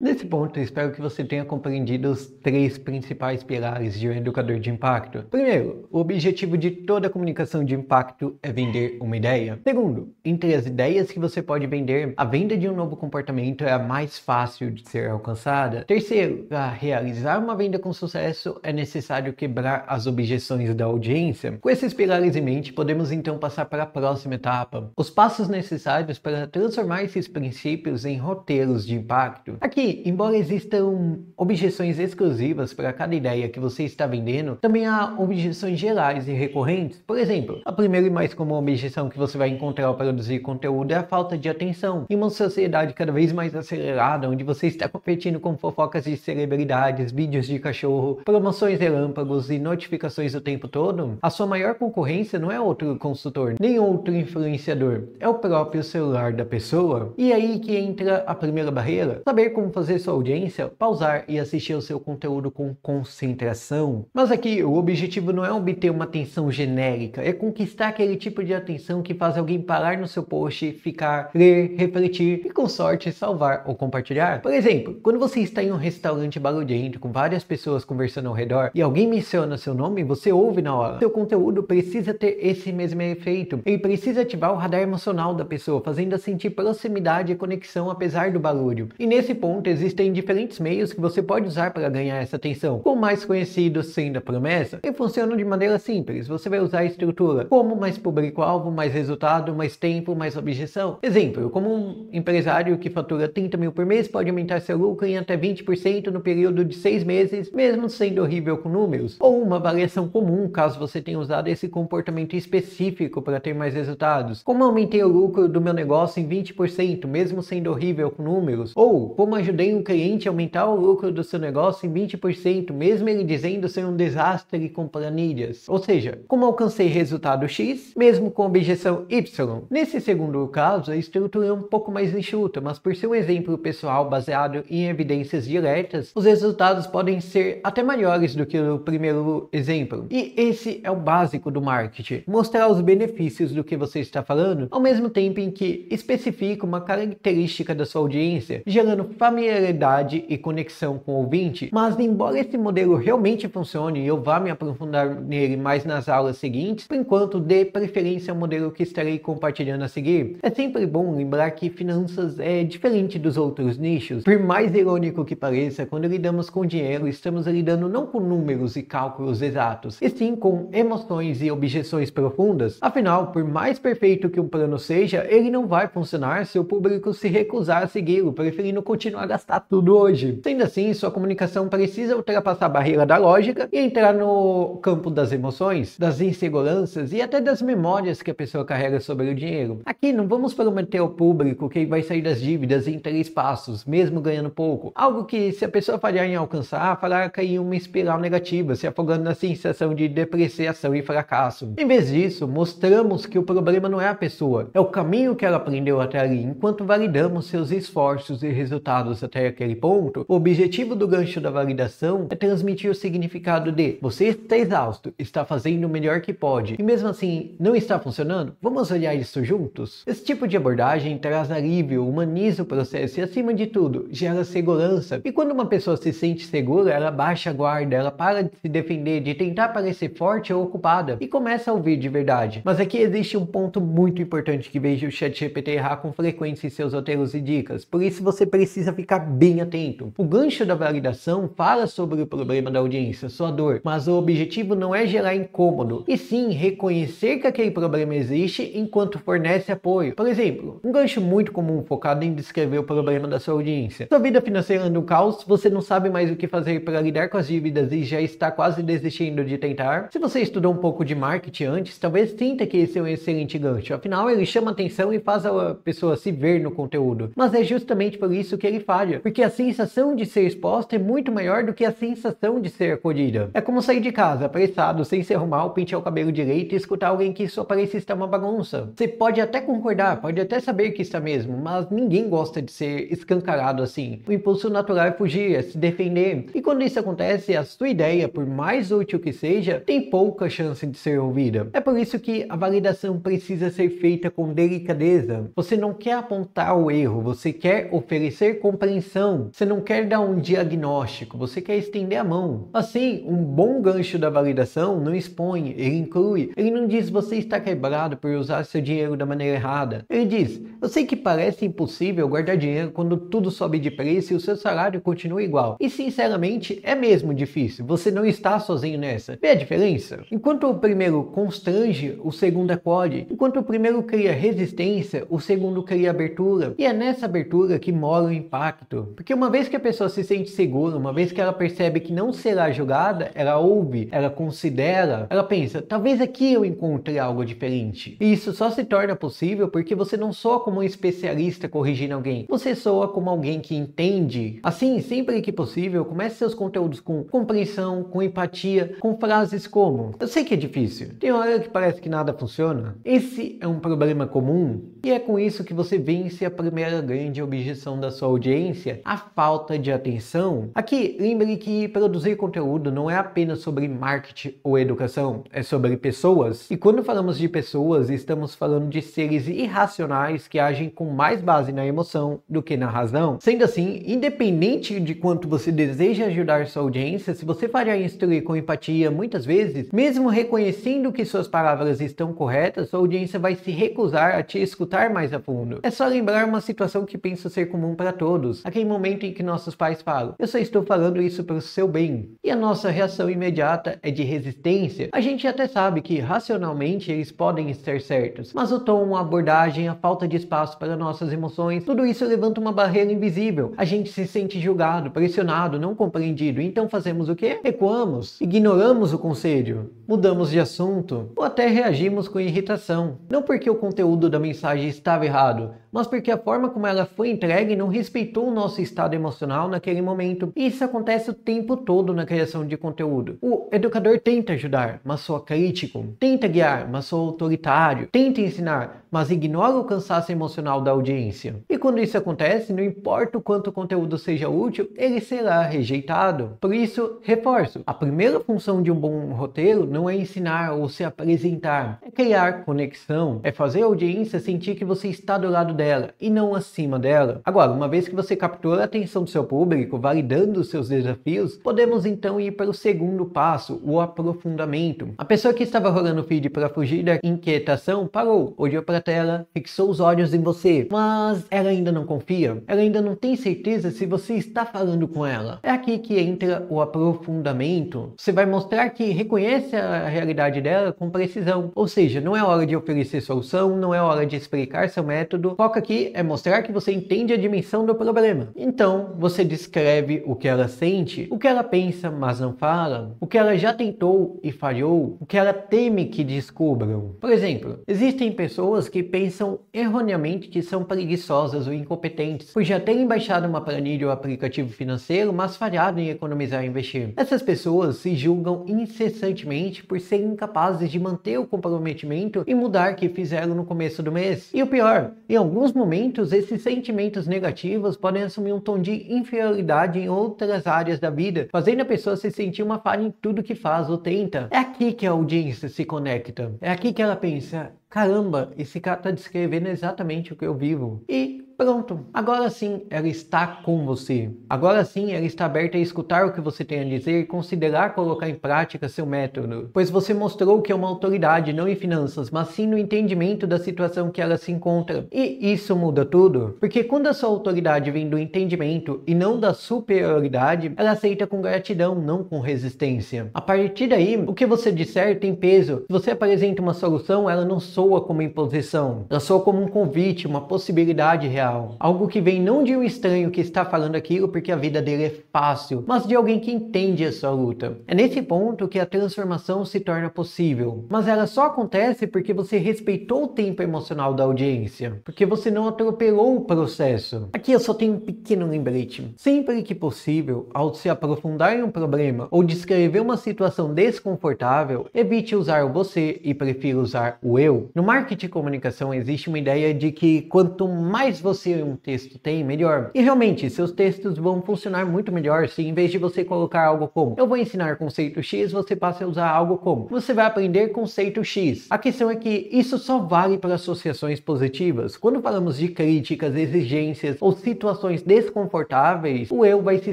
Nesse ponto, eu espero que você tenha compreendido os três principais pilares de um educador de impacto. Primeiro, o objetivo de toda comunicação de impacto é vender uma ideia. Segundo, entre as ideias que você pode vender, a venda de um novo comportamento é a mais fácil de ser alcançada. Terceiro, para realizar uma venda com sucesso, é necessário quebrar as objeções da audiência. Com esses pilares em mente, podemos então passar para a próxima etapa. Os passos necessários para transformar esses princípios em roteiros de impacto. Aqui, embora existam objeções exclusivas para cada ideia que você está vendendo, também há objeções gerais e recorrentes. Por exemplo, a primeira e mais comum objeção que você vai encontrar ao produzir conteúdo é a falta de atenção. Em uma sociedade cada vez mais acelerada, onde você está competindo com fofocas de celebridades, vídeos de cachorro, promoções relâmpagos e notificações o tempo todo, a sua maior concorrência não é outro consultor, nem outro influenciador, é o próprio celular da pessoa. E aí que entra a primeira barreira: saber como fazer sua audiência pausar e assistir ao seu conteúdo com concentração. Mas aqui o objetivo não é obter uma atenção genérica, é conquistar aquele tipo de atenção que faz alguém parar no seu post, ficar, ler, refletir e, com sorte, salvar ou compartilhar. Por exemplo, quando você está em um restaurante barulhento com várias pessoas conversando ao redor e alguém menciona seu nome, você ouve na hora. Seu conteúdo precisa ter esse mesmo efeito. Ele precisa ativar o radar emocional da pessoa, fazendo-a sentir proximidade e conexão apesar do barulho. E nesse ponto existem diferentes meios que você pode usar para ganhar essa atenção. O mais conhecido sendo a promessa, e funciona de maneira simples. Você vai usar a estrutura como mais público-alvo, mais resultado, mais tempo, mais objeção. Exemplo, como um empresário que fatura 30 mil por mês pode aumentar seu lucro em até 20% no período de 6 meses, mesmo sendo horrível com números. Ou uma avaliação comum, caso você tenha usado esse comportamento específico para ter mais resultados. Como aumentei o lucro do meu negócio em 20%, mesmo sendo horrível com números. Ou como ajudei um cliente a aumentar o lucro do seu negócio em 20%, mesmo ele dizendo ser um desastre com planilhas. Ou seja, como alcancei resultado X, mesmo com objeção Y. Nesse segundo caso, a estrutura é um pouco mais enxuta, mas por ser um exemplo pessoal baseado em evidências diretas, os resultados podem ser até maiores do que o primeiro exemplo. E esse é o básico do marketing: mostrar os benefícios do que você está falando, ao mesmo tempo em que especifica uma característica da sua audiência, gerando familiaridade e conexão com o ouvinte. Mas embora esse modelo realmente funcione e eu vá me aprofundar nele mais nas aulas seguintes, por enquanto dê preferência ao modelo que estarei compartilhando a seguir. É sempre bom lembrar que finanças é diferente dos outros nichos. Por mais irônico que pareça, quando lidamos com dinheiro, estamos lidando não com números e cálculos exatos, e sim com emoções e objeções profundas. Afinal, por mais perfeito que um plano seja, ele não vai funcionar se o público se recusar a segui-lo, preferindo continuar a gastar tudo hoje. Sendo assim, sua comunicação precisa ultrapassar a barreira da lógica e entrar no campo das emoções, das inseguranças e até das memórias que a pessoa carrega sobre o dinheiro. Aqui não vamos prometer ao público que ele vai sair das dívidas em 3 passos, mesmo ganhando pouco. Algo que, se a pessoa falhar em alcançar, fará cair em uma espiral negativa, se afogando na sensação de depreciação e fracasso. Em vez disso, mostramos que o problema não é a pessoa, é o caminho que ela aprendeu até ali. Enquanto validamos seus esforços e resultados até aquele ponto, o objetivo do gancho da validação é transmitir o significado de: você está exausto, está fazendo o melhor que pode, e mesmo assim não está funcionando? Vamos olhar isso juntos? Esse tipo de abordagem traz alívio, humaniza o processo e, acima de tudo, gera segurança. E quando uma pessoa se sente segura, ela baixa a guarda, ela para de se defender, de tentar parecer forte ou ocupada, e começa a ouvir de verdade. Mas aqui existe um ponto muito importante que vejo o ChatGPT errar com frequência em seus roteiros e dicas, por isso você precisa ficar bem atento. O gancho da validação fala sobre o problema da audiência, sua dor, mas o objetivo não é gerar incômodo, e sim reconhecer que aquele problema existe enquanto fornece apoio. Por exemplo, um gancho muito comum focado em descrever o problema da sua audiência: sua vida financeira anda um caos, você não sabe mais o que fazer para lidar com as dívidas e já está quase desistindo de tentar. Se você estudou um pouco de marketing antes, talvez sinta que esse é um excelente gancho, afinal ele chama atenção e faz a pessoa se ver no conteúdo. Mas é justamente por isso que ele falha, porque a sensação de ser exposta é muito maior do que a sensação de ser acolhida. É como sair de casa apressado, sem se arrumar, pentear o cabelo direito e escutar alguém que sua aparência está uma bagunça. Você pode até concordar, pode até saber que está mesmo, mas ninguém gosta de ser escancarado assim. O impulso natural é fugir, é se defender. E quando isso acontece, a sua ideia, por mais útil que seja, tem pouca chance de ser ouvida. É por isso que a validação precisa ser feita com delicadeza. Você não quer apontar o erro, você quer oferecer compreensão compreensão. Você não quer dar um diagnóstico, você quer estender a mão. Assim, um bom gancho da validação não expõe, ele inclui. Ele não diz você está quebrado por usar seu dinheiro da maneira errada. Ele diz, eu sei que parece impossível guardar dinheiro quando tudo sobe de preço e o seu salário continua igual. E sinceramente, é mesmo difícil. Você não está sozinho nessa. Vê a diferença? Enquanto o primeiro constrange, o segundo acolhe. Enquanto o primeiro cria resistência, o segundo cria abertura. E é nessa abertura que mora o impacto. Porque uma vez que a pessoa se sente segura, uma vez que ela percebe que não será julgada, ela ouve, ela considera, ela pensa, talvez aqui eu encontre algo diferente. E isso só se torna possível porque você não soa como um especialista corrigindo alguém. Você soa como alguém que entende. Assim, sempre que possível, comece seus conteúdos com compreensão, com empatia, com frases como, eu sei que é difícil, tem hora que parece que nada funciona. Esse é um problema comum e é com isso que você vence a primeira grande objeção da sua audiência, a falta de atenção. Aqui, lembre que produzir conteúdo não é apenas sobre marketing ou educação, é sobre pessoas. E quando falamos de pessoas, estamos falando de seres irracionais que agem com mais base na emoção do que na razão. Sendo assim, independente de quanto você deseja ajudar sua audiência, se você falhar em instruir com empatia, muitas vezes, mesmo reconhecendo que suas palavras estão corretas, sua audiência vai se recusar a te escutar mais a fundo. É só lembrar uma situação que penso ser comum para todos, aquele momento em que nossos pais falam, eu só estou falando isso para o seu bem. E a nossa reação imediata é de resistência. A gente até sabe que racionalmente eles podem estar certos, mas o tom, a abordagem, a falta de espaço para nossas emoções, tudo isso levanta uma barreira invisível. A gente se sente julgado, pressionado, não compreendido. Então fazemos o quê? Recuamos, ignoramos o conselho, mudamos de assunto ou até reagimos com irritação. Não porque o conteúdo da mensagem estava errado, mas porque a forma como ela foi entregue não respeitou o nosso estado emocional naquele momento. E isso acontece o tempo todo na criação de conteúdo. O educador tenta ajudar, mas soa crítico. Tenta guiar, mas soa autoritário. Tenta ensinar, mas ignora o cansaço emocional da audiência. E quando isso acontece, não importa o quanto o conteúdo seja útil, ele será rejeitado. Por isso, reforço, a primeira função de um bom roteiro não é ensinar ou se apresentar, é criar conexão, é fazer a audiência sentir que você está do lado dela e não acima dela. Agora, uma vez que você captura a atenção do seu público, validando os seus desafios, podemos então ir para o segundo passo, o aprofundamento. A pessoa que estava rolando o feed para fugir da inquietação parou, olhou para a tela, fixou os olhos em você, mas ela ainda não confia, ela ainda não tem certeza se você está falando com ela. É aqui que entra o aprofundamento. Você vai mostrar que reconhece a realidade dela com precisão, ou seja, não é hora de oferecer solução, não é hora de explicar seu método. O foco aqui é mostrar que você entende a dimensão do problema. Então, você descreve o que ela sente, o que ela pensa, mas não fala, o que ela já tentou e falhou, o que ela teme que descubram. Por exemplo, existem pessoas que pensam erroneamente que são preguiçosas ou incompetentes, por já terem baixado uma planilha ou aplicativo financeiro, mas falhado em economizar e investir. Essas pessoas se julgam incessantemente por serem incapazes de manter o comprometimento e mudar o que fizeram no começo do mês. E o pior, em alguns momentos, esses sentimentos negativos podem assumir um tom de inferioridade em outras áreas da vida, fazendo a pessoa se sentir uma falha em tudo que faz ou tenta. É aqui que a audiência se conecta. É aqui que ela pensa, caramba, esse cara tá descrevendo exatamente o que eu vivo. E pronto, agora sim ela está com você. Agora sim ela está aberta a escutar o que você tem a dizer e considerar colocar em prática seu método. Pois você mostrou que é uma autoridade não em finanças, mas sim no entendimento da situação que ela se encontra. E isso muda tudo. Porque quando a sua autoridade vem do entendimento e não da superioridade, ela aceita com gratidão, não com resistência. A partir daí, o que você disser tem peso. Se você apresenta uma solução, ela não soa como imposição. Ela soa como um convite, uma possibilidade real. Algo que vem não de um estranho que está falando aquilo porque a vida dele é fácil, mas de alguém que entende a sua luta. É nesse ponto que a transformação se torna possível. Mas ela só acontece porque você respeitou o tempo emocional da audiência. Porque você não atropelou o processo. Aqui eu só tenho um pequeno lembrete. Sempre que possível, ao se aprofundar em um problema ou descrever uma situação desconfortável, evite usar o você e prefira usar o eu. No marketing e comunicação existe uma ideia de que quanto mais você você um texto tem, melhor. E realmente, seus textos vão funcionar muito melhor se em vez de você colocar algo como eu vou ensinar conceito X, você passa a usar algo como você vai aprender conceito X. A questão é que isso só vale para associações positivas. Quando falamos de críticas, exigências ou situações desconfortáveis, o eu vai se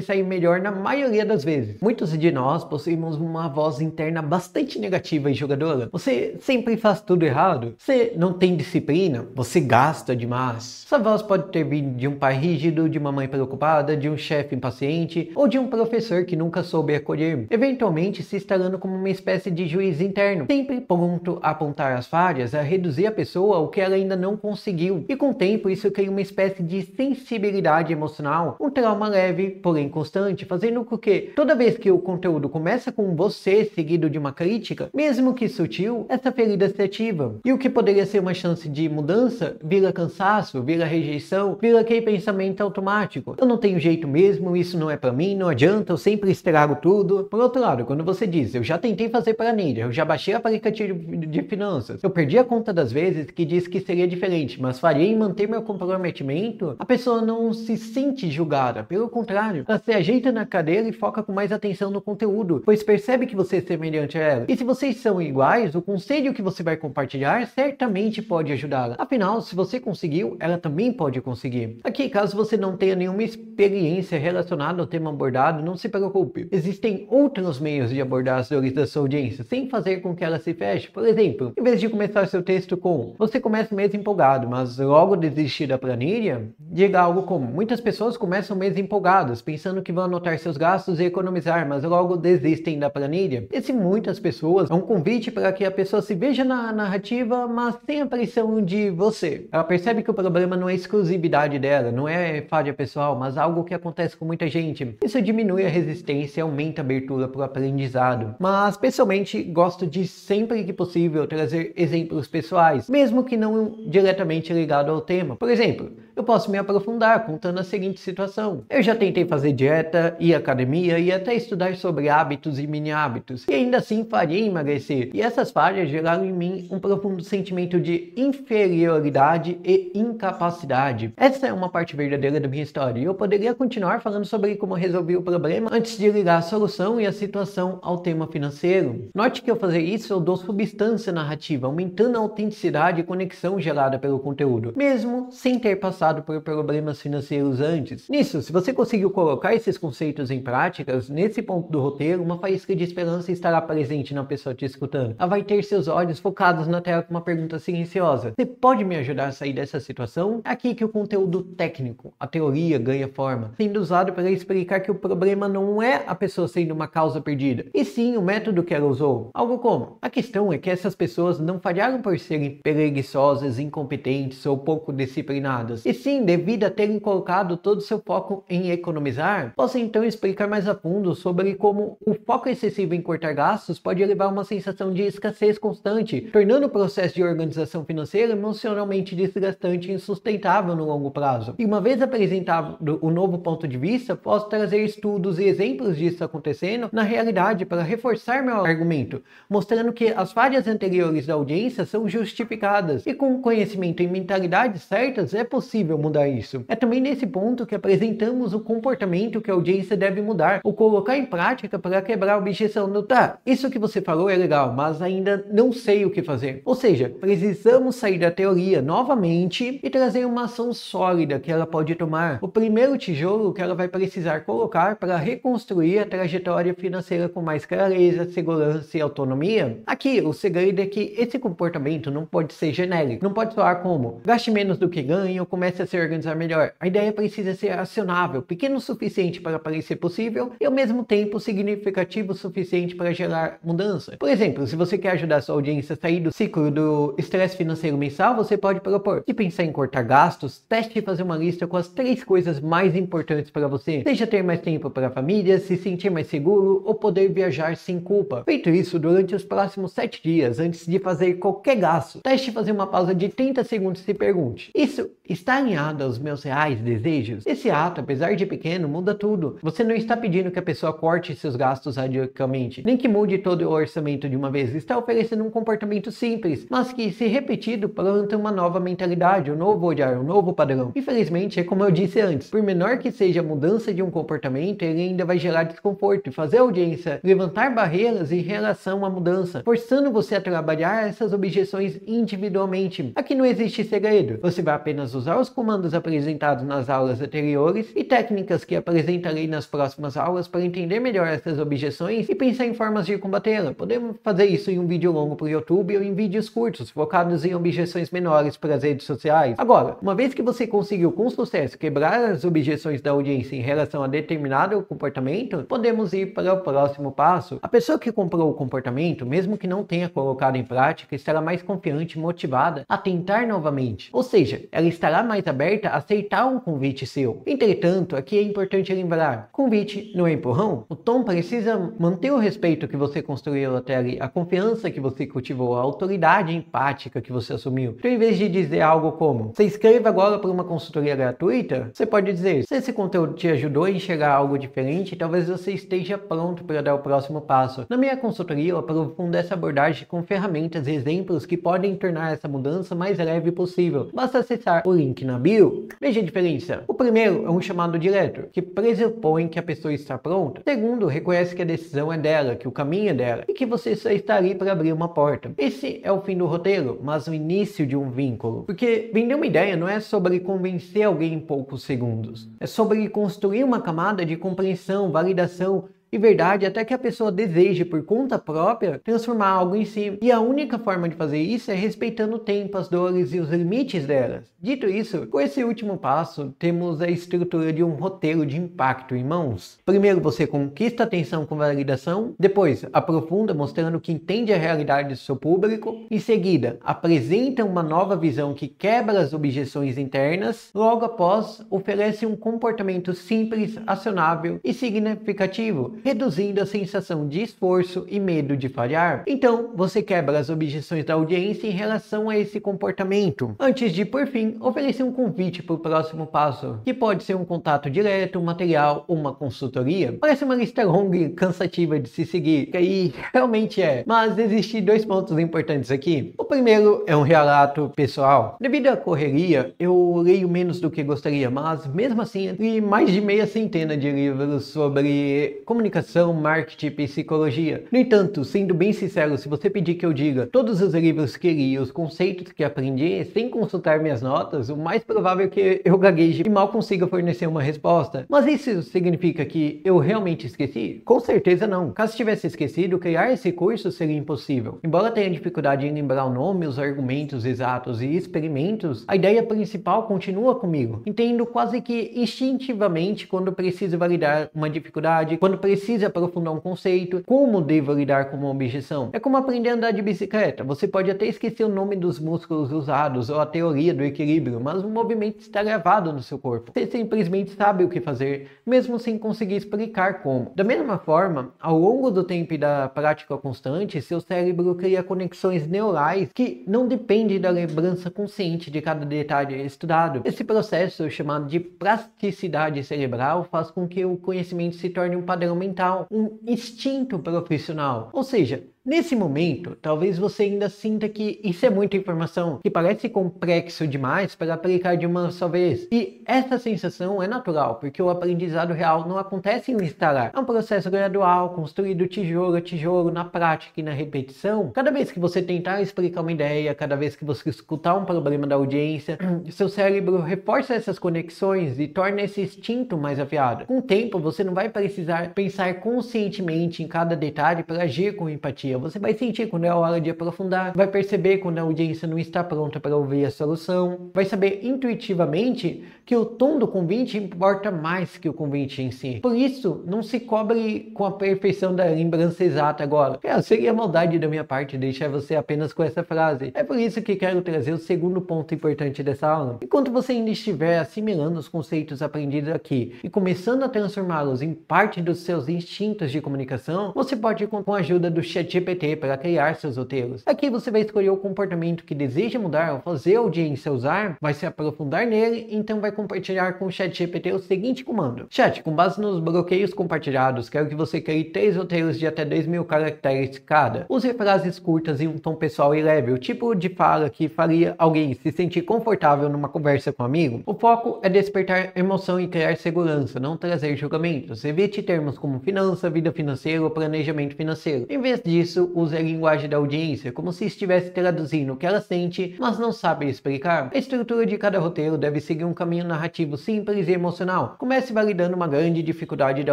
sair melhor na maioria das vezes. Muitos de nós possuímos uma voz interna bastante negativa e julgadora. Você sempre faz tudo errado. Você não tem disciplina. Você gasta demais. Sua voz pode ter vindo de um pai rígido, de uma mãe preocupada, de um chefe impaciente ou de um professor que nunca soube acolher. Eventualmente se instalando como uma espécie de juiz interno, sempre pronto a apontar as falhas, a reduzir a pessoa ao que ela ainda não conseguiu. E com o tempo isso cria uma espécie de sensibilidade emocional, um trauma leve, porém constante, fazendo com que toda vez que o conteúdo começa com você seguido de uma crítica, mesmo que sutil, essa ferida se ativa. E o que poderia ser uma chance de mudança, vira cansaço, vira rejeição, vira aquele pensamento automático. Eu não tenho jeito mesmo, isso não é pra mim, não adianta, eu sempre estrago tudo. Por outro lado, quando você diz, eu já tentei fazer planilha, eu já baixei o aplicativo de finanças, eu perdi a conta das vezes que disse que seria diferente, mas falhei em manter meu comprometimento, a pessoa não se sente julgada, pelo contrário, ela se ajeita na cadeira e foca com mais atenção no conteúdo, pois percebe que você é semelhante a ela. E se vocês são iguais, o conselho que você vai compartilhar certamente pode ajudá-la. Afinal, se você conseguiu, ela também pode conseguir. Aqui, caso você não tenha nenhuma experiência relacionada ao tema abordado, não se preocupe. Existem outros meios de abordar as dores da sua audiência, sem fazer com que ela se feche. Por exemplo, em vez de começar seu texto com você começa o mês empolgado, mas logo desistir da planilha, diga algo como muitas pessoas começam o mês empolgadas, pensando que vão anotar seus gastos e economizar, mas logo desistem da planilha. Esse muitas pessoas é um convite para que a pessoa se veja na narrativa, mas sem a pressão de você. Ela percebe que o problema não é exclusividade dela, não é falha pessoal, mas algo que acontece com muita gente. Isso diminui a resistência e aumenta a abertura para o aprendizado. Mas, pessoalmente, gosto de sempre que possível trazer exemplos pessoais, mesmo que não diretamente ligado ao tema. Por exemplo, eu posso me aprofundar contando a seguinte situação. Eu já tentei fazer dieta, ir à academia e até estudar sobre hábitos e mini hábitos, e ainda assim falhei em emagrecer. E essas falhas geraram em mim um profundo sentimento de inferioridade e incapacidade. Essa é uma parte verdadeira da minha história, e eu poderia continuar falando sobre como resolvi o problema antes de ligar a solução e a situação ao tema financeiro. Note que ao fazer isso eu dou substância narrativa, aumentando a autenticidade e conexão gerada pelo conteúdo, mesmo sem ter passado por problemas financeiros antes. Nisso, se você conseguiu colocar esses conceitos em práticas, nesse ponto do roteiro, uma faísca de esperança estará presente na pessoa te escutando. Ela vai ter seus olhos focados na tela com uma pergunta silenciosa. Você pode me ajudar a sair dessa situação? É aqui que o conteúdo técnico, a teoria, ganha forma, sendo usado para explicar que o problema não é a pessoa sendo uma causa perdida, e sim o método que ela usou. Algo como, a questão é que essas pessoas não falharam por serem preguiçosas, incompetentes ou pouco disciplinadas, e sim devido a terem colocado todo o seu foco em economizar. Posso então explicar mais a fundo sobre como o foco excessivo em cortar gastos pode levar a uma sensação de escassez constante, tornando o processo de organização financeira emocionalmente desgastante e insustentável no longo prazo. E uma vez apresentado o novo ponto de vista, posso trazer estudos e exemplos disso acontecendo na realidade para reforçar meu argumento, mostrando que as falhas anteriores da audiência são justificadas, e com conhecimento e mentalidades certas é possível mudar isso. É também nesse ponto que apresentamos o comportamento que a audiência deve mudar, ou colocar em prática para quebrar a objeção do tá, isso que você falou é legal, mas ainda não sei o que fazer. Ou seja, precisamos sair da teoria novamente e trazer uma ação sólida que ela pode tomar. O primeiro tijolo que ela vai precisar colocar para reconstruir a trajetória financeira com mais clareza, segurança e autonomia. Aqui, o segredo é que esse comportamento não pode ser genérico, não pode soar como gaste menos do que ganha ou comece a se organizar melhor. A ideia precisa ser acionável, pequeno o suficiente para parecer possível e ao mesmo tempo significativo o suficiente para gerar mudança. Por exemplo, se você quer ajudar a sua audiência a sair do ciclo do estresse financeiro mensal, você pode propor, se pensar em cortar gastos, teste fazer uma lista com as 3 coisas mais importantes para você, seja ter mais tempo para a família, se sentir mais seguro ou poder viajar sem culpa. Feito isso, durante os próximos 7 dias, antes de fazer qualquer gasto, teste fazer uma pausa de 30 segundos e se pergunte, isso está alinhado aos meus reais desejos? Esse ato, apesar de pequeno, muda tudo. Você não está pedindo que a pessoa corte seus gastos radicalmente, nem que mude todo o orçamento de uma vez. Está oferecendo um comportamento simples, mas que, se repetido, planta uma nova mentalidade, um novo olhar, um novo padrão. Infelizmente, é como eu disse antes, por menor que seja a mudança de um comportamento, ele ainda vai gerar desconforto e fazer a audiência levantar barreiras em relação à mudança, forçando você a trabalhar essas objeções individualmente. Aqui não existe segredo, você vai apenas usar os comandos apresentados nas aulas anteriores e técnicas que apresentarei nas próximas aulas para entender melhor essas objeções e pensar em formas de combatê-la. Podemos fazer isso em um vídeo longo para o YouTube ou em vídeos curtos, focados em objeções menores para as redes sociais. Agora, uma vez que você conseguiu com sucesso quebrar as objeções da audiência em relação a determinado comportamento, podemos ir para o próximo passo. A pessoa que comprou o comportamento, mesmo que não tenha colocado em prática, estará mais confiante e motivada a tentar novamente. Ou seja, ela estará mais aberta a aceitar um convite seu. Entretanto, aqui é importante lembrar, convite não é empurrão. O tom precisa manter o respeito que você construiu até ali, a confiança que você cultivou, a autoridade empática que você assumiu. Então, em vez de dizer algo como, se inscreva agora para uma consultoria gratuita, você pode dizer, se esse conteúdo te ajudou a enxergar algo diferente, talvez você esteja pronto para dar o próximo passo. Na minha consultoria, eu aprofundo essa abordagem com ferramentas e exemplos que podem tornar essa mudança mais leve possível. Basta acessar o link na bio. Veja a diferença. O primeiro é um chamado direto, que pressupõe que a pessoa está pronta. O segundo, reconhece que a decisão é dela, que o caminho é dela, e que você só está ali para abrir uma porta. Esse é o fim do roteiro, mas o início de um vínculo. Porque vender uma ideia não é sobre convencer alguém em poucos segundos. É sobre construir uma camada de compreensão, validação e verdade até que a pessoa deseje por conta própria transformar algo em si. E a única forma de fazer isso é respeitando o tempo, as dores e os limites delas. Dito isso, com esse último passo, temos a estrutura de um roteiro de impacto em mãos. Primeiro você conquista a atenção com validação, depois aprofunda mostrando que entende a realidade do seu público, em seguida apresenta uma nova visão que quebra as objeções internas, logo após oferece um comportamento simples, acionável e significativo, reduzindo a sensação de esforço e medo de falhar. Então, você quebra as objeções da audiência em relação a esse comportamento. Antes de, por fim, oferecer um convite para o próximo passo, que pode ser um contato direto, um material ou uma consultoria. Parece uma lista longa e cansativa de se seguir, que aí realmente é. Mas existem dois pontos importantes aqui. O primeiro é um relato pessoal. Devido à correria, eu leio menos do que gostaria, mas mesmo assim, li mais de meia centena de livros sobre comunicação, marketing e psicologia. No entanto, sendo bem sincero, se você pedir que eu diga todos os livros que li, os conceitos que aprendi, sem consultar minhas notas, o mais provável é que eu gagueje e mal consiga fornecer uma resposta. Mas isso significa que eu realmente esqueci? Com certeza não. Caso tivesse esquecido, criar esse curso seria impossível. Embora tenha dificuldade em lembrar o nome, os argumentos exatos e experimentos, a ideia principal continua comigo. Entendo quase que instintivamente quando preciso validar uma dificuldade, quando preciso aprofundar um conceito, como devo lidar com uma objeção. É como aprender a andar de bicicleta. Você pode até esquecer o nome dos músculos usados ou a teoria do equilíbrio, mas o movimento está gravado no seu corpo. Você simplesmente sabe o que fazer, mesmo sem conseguir explicar como. Da mesma forma, ao longo do tempo e da prática constante, seu cérebro cria conexões neurais que não dependem da lembrança consciente de cada detalhe estudado. Esse processo, chamado de plasticidade cerebral, faz com que o conhecimento se torne um padrão mental, um instinto profissional. Ou seja, nesse momento, talvez você ainda sinta que isso é muita informação, que parece complexo demais para aplicar de uma só vez. E essa sensação é natural, porque o aprendizado real não acontece em um instalar. É um processo gradual, construído tijolo a tijolo, na prática e na repetição. Cada vez que você tentar explicar uma ideia, cada vez que você escutar um problema da audiência, seu cérebro reforça essas conexões e torna esse instinto mais afiado. Com o tempo, você não vai precisar pensar conscientemente em cada detalhe para agir com empatia. Você vai sentir quando é a hora de aprofundar, vai perceber quando a audiência não está pronta para ouvir a solução, vai saber intuitivamente que o tom do convite importa mais que o convite em si. Por isso, não se cobre com a perfeição da lembrança exata agora. Seria maldade da minha parte deixar você apenas com essa frase. É por isso que quero trazer o segundo ponto importante dessa aula. Enquanto você ainda estiver assimilando os conceitos aprendidos aqui e começando a transformá-los em parte dos seus instintos de comunicação, você pode, com a ajuda do ChatGPT, ChatGPT para criar seus roteiros. Aqui você vai escolher o comportamento que deseja mudar ou fazer a audiência usar, vai se aprofundar nele, então vai compartilhar com o ChatGPT o seguinte comando: Chat, com base nos bloqueios compartilhados, quero que você crie 3 roteiros de até 2.000 caracteres cada. Use frases curtas e um tom pessoal e leve, o tipo de fala que faria alguém se sentir confortável numa conversa com um amigo. O foco é despertar emoção e criar segurança, não trazer julgamentos. Evite termos como finança, vida financeira ou planejamento financeiro. Em vez disso, use a linguagem da audiência, como se estivesse traduzindo o que ela sente, mas não sabe explicar. A estrutura de cada roteiro deve seguir um caminho narrativo simples e emocional. Comece validando uma grande dificuldade da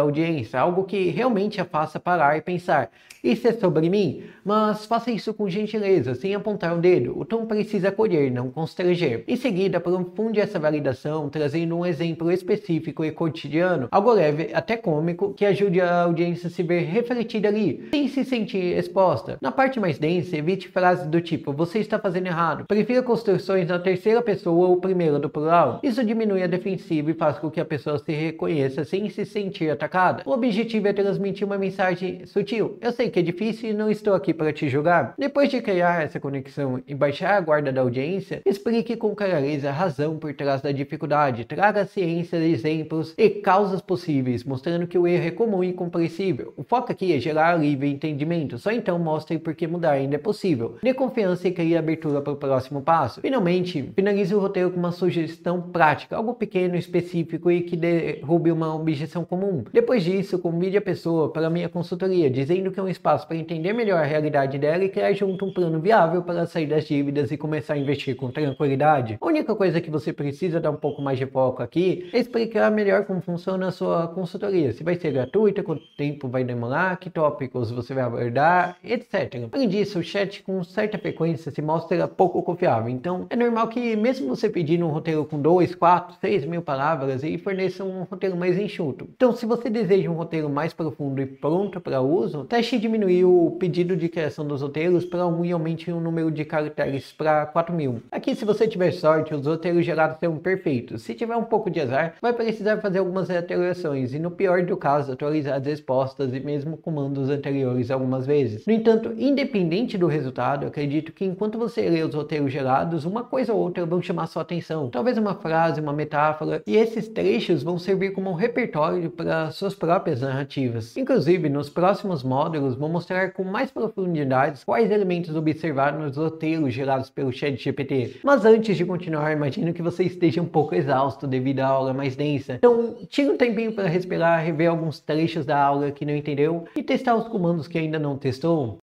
audiência, algo que realmente a faça parar e pensar: isso é sobre mim? Mas faça isso com gentileza, sem apontar o dedo. O tom precisa acolher, não constranger. Em seguida, aprofunde essa validação, trazendo um exemplo específico e cotidiano, algo leve, até cômico, que ajude a audiência a se ver refletida ali, sem se sentir exposta. Na parte mais densa, evite frases do tipo: você está fazendo errado. Prefira construções na terceira pessoa ou primeira do plural. Isso diminui a defensiva e faz com que a pessoa se reconheça sem se sentir atacada. O objetivo é transmitir uma mensagem sutil: eu sei que é difícil e não estou aqui para te julgar. Depois de criar essa conexão e baixar a guarda da audiência, explique com clareza a razão por trás da dificuldade. Traga ciência, exemplos e causas possíveis, mostrando que o erro é comum e compreensível. O foco aqui é gerar alívio e entendimento, só então mostre por que mudar ainda é possível. Dê confiança e crie abertura para o próximo passo. Finalmente, finalize o roteiro com uma sugestão prática, algo pequeno, específico e que derrube uma objeção comum. Depois disso, convide a pessoa para a minha consultoria, dizendo que é um espaço para entender melhor a realidade dela e criar junto um plano viável para sair das dívidas e começar a investir com tranquilidade. A única coisa que você precisa dar um pouco mais de foco aqui é explicar melhor como funciona a sua consultoria, se vai ser gratuita, quanto tempo vai demorar, que tópicos você vai abordar, etc. Além disso, o chat com certa frequência se mostra pouco confiável, então é normal que mesmo você pedindo um roteiro com 2, 4, 6 mil palavras, ele forneça um roteiro mais enxuto. Então, se você deseja um roteiro mais profundo e pronto para uso, teste diminuir o pedido de criação dos roteiros para 1 e aumente o número de caracteres para 4.000. Aqui, se você tiver sorte, os roteiros gerados serão perfeitos. Se tiver um pouco de azar, vai precisar fazer algumas alterações e, no pior do caso, atualizar as respostas e mesmo comandos anteriores algumas vezes. No entanto, independente do resultado, acredito que enquanto você lê os roteiros gerados, uma coisa ou outra vão chamar sua atenção. Talvez uma frase, uma metáfora, e esses trechos vão servir como um repertório para suas próprias narrativas. Inclusive, nos próximos módulos, vou mostrar com mais profundidade quais elementos observar nos roteiros gerados pelo ChatGPT. Mas antes de continuar, imagino que você esteja um pouco exausto devido à aula mais densa. Então, tire um tempinho para respirar, rever alguns trechos da aula que não entendeu e testar os comandos que ainda não testou.